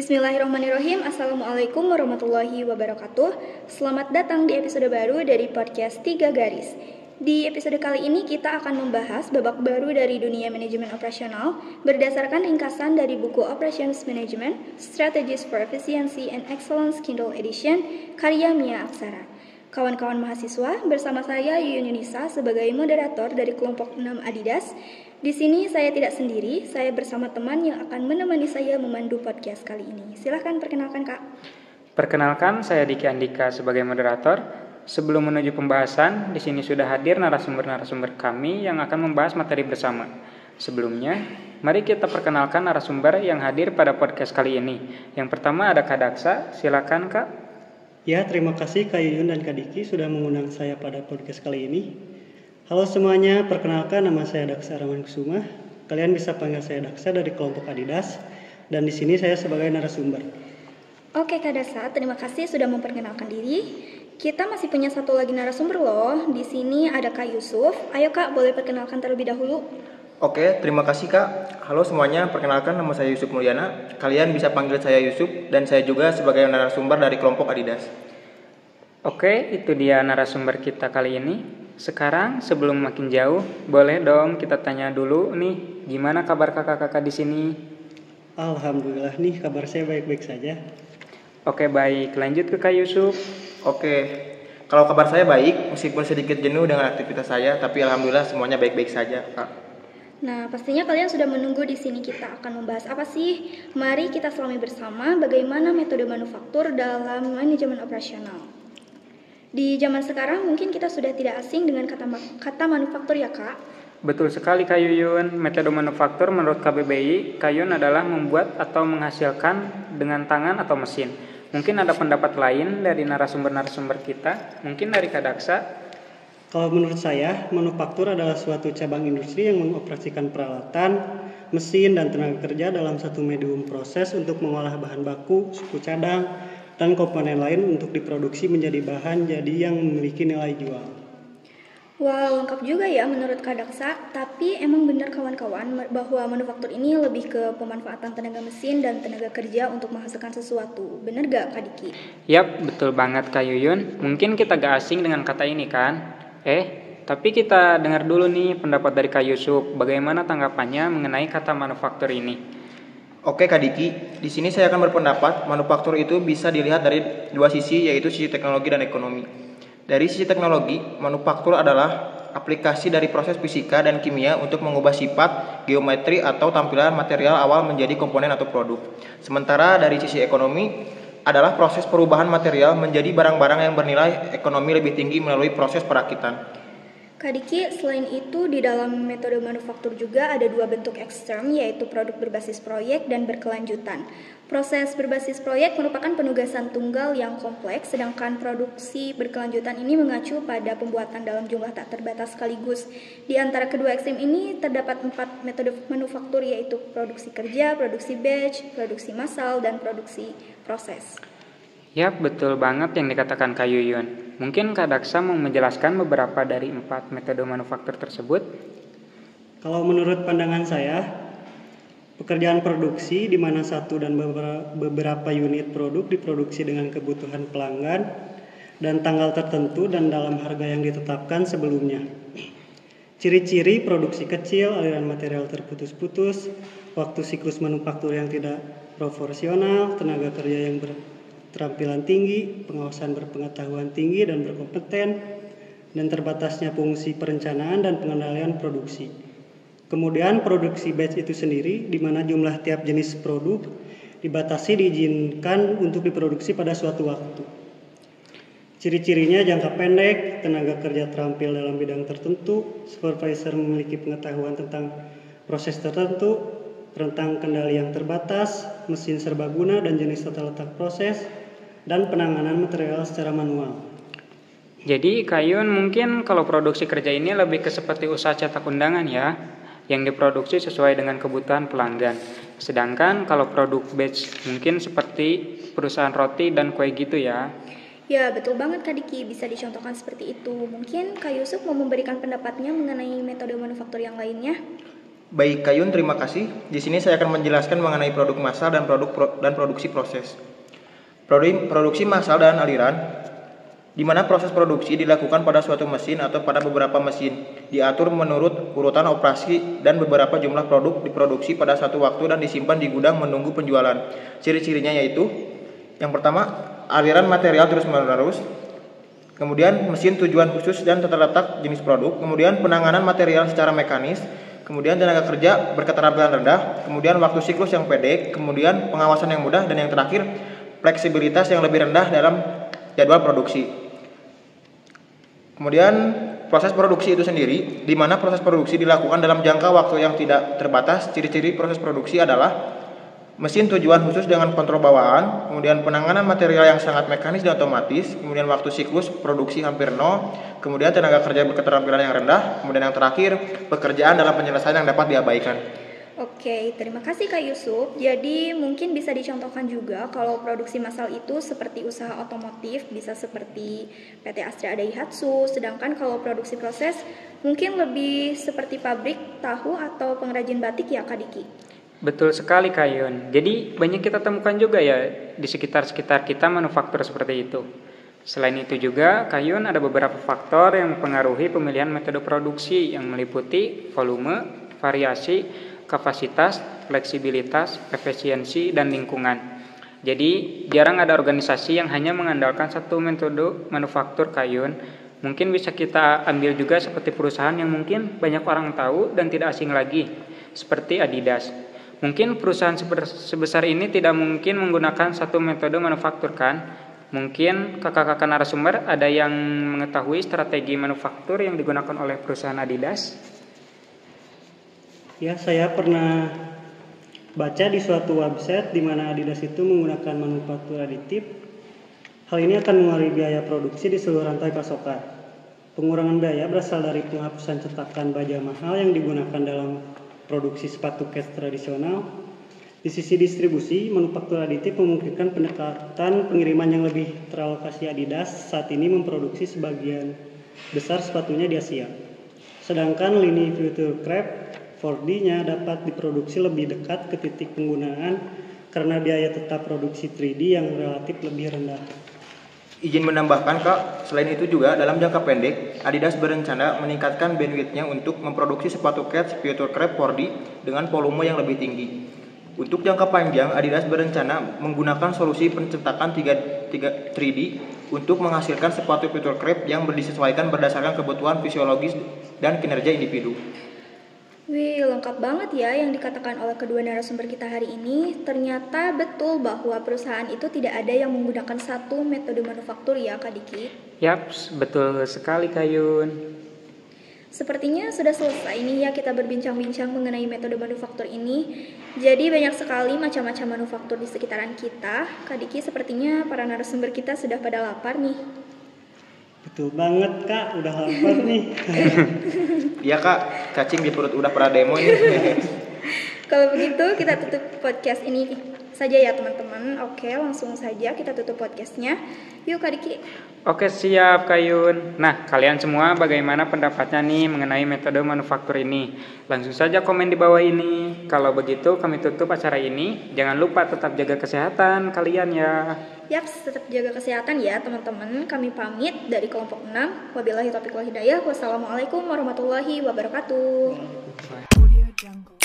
Bismillahirrahmanirrahim. Assalamualaikum warahmatullahi wabarakatuh. Selamat datang di episode baru dari podcast 3 Garis. Di episode kali ini kita akan membahas babak baru dari dunia manajemen operasional berdasarkan ringkasan dari buku Operations Management, Strategies for Efficiency and Excellence Kindle Edition, karya Mia Aksara. Kawan-kawan mahasiswa, bersama saya Yuyun Yunisa sebagai moderator dari kelompok 6 Adidas. Di sini saya tidak sendiri, saya bersama teman yang akan menemani saya memandu podcast kali ini. Silahkan perkenalkan, Kak. Perkenalkan, saya Diki Andika sebagai moderator. Sebelum menuju pembahasan, di sini sudah hadir narasumber-narasumber kami yang akan membahas materi bersama. Sebelumnya, mari kita perkenalkan narasumber yang hadir pada podcast kali ini. Yang pertama ada Kak Daksa, silakan Kak. Ya, terima kasih Kak Yuyun dan Kak Diki sudah mengundang saya pada podcast kali ini. Halo semuanya, perkenalkan nama saya Daksa Raman Kusuma. Kalian bisa panggil saya Daksa dari kelompok Adidas, dan di sini saya sebagai narasumber. Oke Kak Daksa, terima kasih sudah memperkenalkan diri. Kita masih punya satu lagi narasumber loh. Di sini ada Kak Yusuf. Ayo Kak, boleh perkenalkan terlebih dahulu. Oke, terima kasih Kak. Halo semuanya, perkenalkan nama saya Yusuf Mulyana. Kalian bisa panggil saya Yusuf, dan saya juga sebagai narasumber dari kelompok Adidas. Oke, itu dia narasumber kita kali ini. Sekarang sebelum makin jauh, boleh dong kita tanya dulu nih, gimana kabar kakak-kakak di sini? Alhamdulillah nih, kabar saya baik-baik saja. Oke, baik. Lanjut ke Kak Yusuf. Oke, kalau kabar saya baik, meskipun sedikit jenuh dengan aktivitas saya, tapi alhamdulillah semuanya baik-baik saja, Kak. Nah, pastinya kalian sudah menunggu di sini kita akan membahas apa sih? Mari kita selami bersama bagaimana metode manufaktur dalam manajemen operasional. Di zaman sekarang mungkin kita sudah tidak asing dengan kata manufaktur ya Kak? Betul sekali Kak Yuyun. Metode manufaktur menurut KBBI, Kayun adalah membuat atau menghasilkan dengan tangan atau mesin. Mungkin ada pendapat lain dari narasumber-narasumber kita, mungkin dari Kak Daksa. Kalau menurut saya, manufaktur adalah suatu cabang industri yang mengoperasikan peralatan, mesin, dan tenaga kerja dalam satu medium proses untuk mengolah bahan baku, suku cadang, dan komponen lain untuk diproduksi menjadi bahan jadi yang memiliki nilai jual. Wah, lengkap juga ya menurut Kak Daksa. Tapi emang benar kawan-kawan bahwa manufaktur ini lebih ke pemanfaatan tenaga mesin dan tenaga kerja untuk menghasilkan sesuatu. Benar gak Kak Diki? Yap, betul banget Kak Yuyun. Mungkin kita gak asing dengan kata ini kan? Tapi kita dengar dulu nih pendapat dari Kak Yusuf. Bagaimana tanggapannya mengenai kata manufaktur ini? Oke Kak Diki, di sini saya akan berpendapat manufaktur itu bisa dilihat dari dua sisi, yaitu sisi teknologi dan ekonomi. Dari sisi teknologi, manufaktur adalah aplikasi dari proses fisika dan kimia untuk mengubah sifat, geometri, atau tampilan material awal menjadi komponen atau produk. Sementara dari sisi ekonomi, adalah proses perubahan material menjadi barang-barang yang bernilai ekonomi lebih tinggi melalui proses perakitan. Kak Diki, selain itu di dalam metode manufaktur juga ada dua bentuk ekstrem, yaitu produk berbasis proyek dan berkelanjutan. Proses berbasis proyek merupakan penugasan tunggal yang kompleks, sedangkan produksi berkelanjutan ini mengacu pada pembuatan dalam jumlah tak terbatas sekaligus. Di antara kedua ekstrem ini terdapat 4 metode manufaktur, yaitu produksi kerja, produksi batch, produksi massal, dan produksi proses. Yap, betul banget yang dikatakan Kak Yuyun. Mungkin Kak Daksa mau menjelaskan beberapa dari 4 metode manufaktur tersebut? Kalau menurut pandangan saya, pekerjaan produksi di mana satu dan beberapa unit produk diproduksi dengan kebutuhan pelanggan dan tanggal tertentu dan dalam harga yang ditetapkan sebelumnya. Ciri-ciri produksi kecil, aliran material terputus-putus, waktu siklus manufaktur yang tidak proporsional, tenaga kerja yang keterampilan tinggi, pengawasan berpengetahuan tinggi dan berkompeten, dan terbatasnya fungsi perencanaan dan pengendalian produksi. Kemudian produksi batch itu sendiri, di mana jumlah tiap jenis produk dibatasi diizinkan untuk diproduksi pada suatu waktu. Ciri-cirinya jangka pendek, tenaga kerja terampil dalam bidang tertentu, supervisor memiliki pengetahuan tentang proses tertentu, rentang kendali yang terbatas, mesin serbaguna dan jenis tata letak proses, dan penanganan material secara manual. Jadi Kayun mungkin kalau produksi kerja ini lebih ke seperti usaha cetak undangan ya, yang diproduksi sesuai dengan kebutuhan pelanggan. Sedangkan kalau produk batch mungkin seperti perusahaan roti dan kue gitu ya. Ya, betul banget Kak Diki, bisa dicontohkan seperti itu. Mungkin Kak Yusuf mau memberikan pendapatnya mengenai metode manufaktur yang lainnya? Baik Kayun, terima kasih. Di sini saya akan menjelaskan mengenai produk massal dan produksi proses. Produksi massal dan aliran, di mana proses produksi dilakukan pada suatu mesin atau pada beberapa mesin, diatur menurut urutan operasi dan beberapa jumlah produk diproduksi pada satu waktu dan disimpan di gudang menunggu penjualan. Ciri-cirinya yaitu, yang pertama, aliran material terus-menerus, kemudian mesin tujuan khusus dan tata letak jenis produk, kemudian penanganan material secara mekanis, kemudian tenaga kerja berketerampilan rendah, kemudian waktu siklus yang pendek, kemudian pengawasan yang mudah, dan yang terakhir, fleksibilitas yang lebih rendah dalam jadwal produksi. Kemudian proses produksi itu sendiri, di mana proses produksi dilakukan dalam jangka waktu yang tidak terbatas. Ciri-ciri proses produksi adalah mesin tujuan khusus dengan kontrol bawaan, kemudian penanganan material yang sangat mekanis dan otomatis, kemudian waktu siklus produksi hampir nol, kemudian tenaga kerja berketerampilan yang rendah, kemudian yang terakhir, pekerjaan dalam penyelesaian yang dapat diabaikan. Oke, terima kasih Kak Yusuf. Jadi mungkin bisa dicontohkan juga kalau produksi massal itu seperti usaha otomotif, bisa seperti PT Astra Daihatsu, sedangkan kalau produksi proses mungkin lebih seperti pabrik tahu atau pengrajin batik ya Kak Diki. Betul sekali Kayun. Jadi banyak kita temukan juga ya di sekitar-sekitar kita manufaktur seperti itu. Selain itu juga Kayun, ada beberapa faktor yang mempengaruhi pemilihan metode produksi yang meliputi volume, variasi, kapasitas, fleksibilitas, efisiensi, dan lingkungan. Jadi jarang ada organisasi yang hanya mengandalkan satu metode manufaktur Kayun. Mungkin bisa kita ambil juga seperti perusahaan yang mungkin banyak orang tahu dan tidak asing lagi, seperti Adidas. Mungkin perusahaan sebesar ini tidak mungkin menggunakan satu metode manufaktur kan? Mungkin kakak-kakak narasumber ada yang mengetahui strategi manufaktur yang digunakan oleh perusahaan Adidas? Ya, saya pernah baca di suatu website di mana Adidas itu menggunakan manufaktur aditif. Hal ini akan mengurangi biaya produksi di seluruh rantai pasokan. Pengurangan biaya berasal dari penghapusan cetakan baja mahal yang digunakan dalam produksi sepatu kets tradisional. Di sisi distribusi, manufaktur aditif memungkinkan pendekatan pengiriman yang lebih teralokasi. Adidas saat ini memproduksi sebagian besar sepatunya di Asia. Sedangkan lini Future Crep 4D-nya dapat diproduksi lebih dekat ke titik penggunaan karena biaya tetap produksi 3D yang relatif lebih rendah. Izin menambahkan Kak, selain itu juga dalam jangka pendek, Adidas berencana meningkatkan bandwidth-nya untuk memproduksi sepatu kets Future Crep 4D dengan volume yang lebih tinggi. Untuk jangka panjang, Adidas berencana menggunakan solusi pencetakan 3D untuk menghasilkan sepatu Future Crep yang disesuaikan berdasarkan kebutuhan fisiologis dan kinerja individu. Wih, lengkap banget ya yang dikatakan oleh kedua narasumber kita hari ini. Ternyata betul bahwa perusahaan itu tidak ada yang menggunakan satu metode manufaktur ya Kak Diki. Yaps, betul sekali Kayun. Sepertinya sudah selesai nih ya kita berbincang-bincang mengenai metode manufaktur ini. Jadi banyak sekali macam-macam manufaktur di sekitaran kita. Kak Diki, sepertinya para narasumber kita sudah pada lapar nih. Betul banget Kak, udah lapar nih. Iya Kak, cacing di perut udah pada demo ini. Kalau begitu kita tutup podcast ini saja ya teman-teman. Oke, langsung saja kita tutup podcastnya. Yuk Kak Diki. Oke, siap Kayun. Nah, kalian semua bagaimana pendapatnya nih mengenai metode manufaktur ini? Langsung saja komen di bawah ini. Kalau begitu kami tutup acara ini. Jangan lupa tetap jaga kesehatan kalian ya. Yaps, tetap jaga kesehatan ya teman-teman. Kami pamit dari kelompok 6. Wabillahi taufiq wal hidayah. Wassalamualaikum warahmatullahi wabarakatuh. Audio Jungle.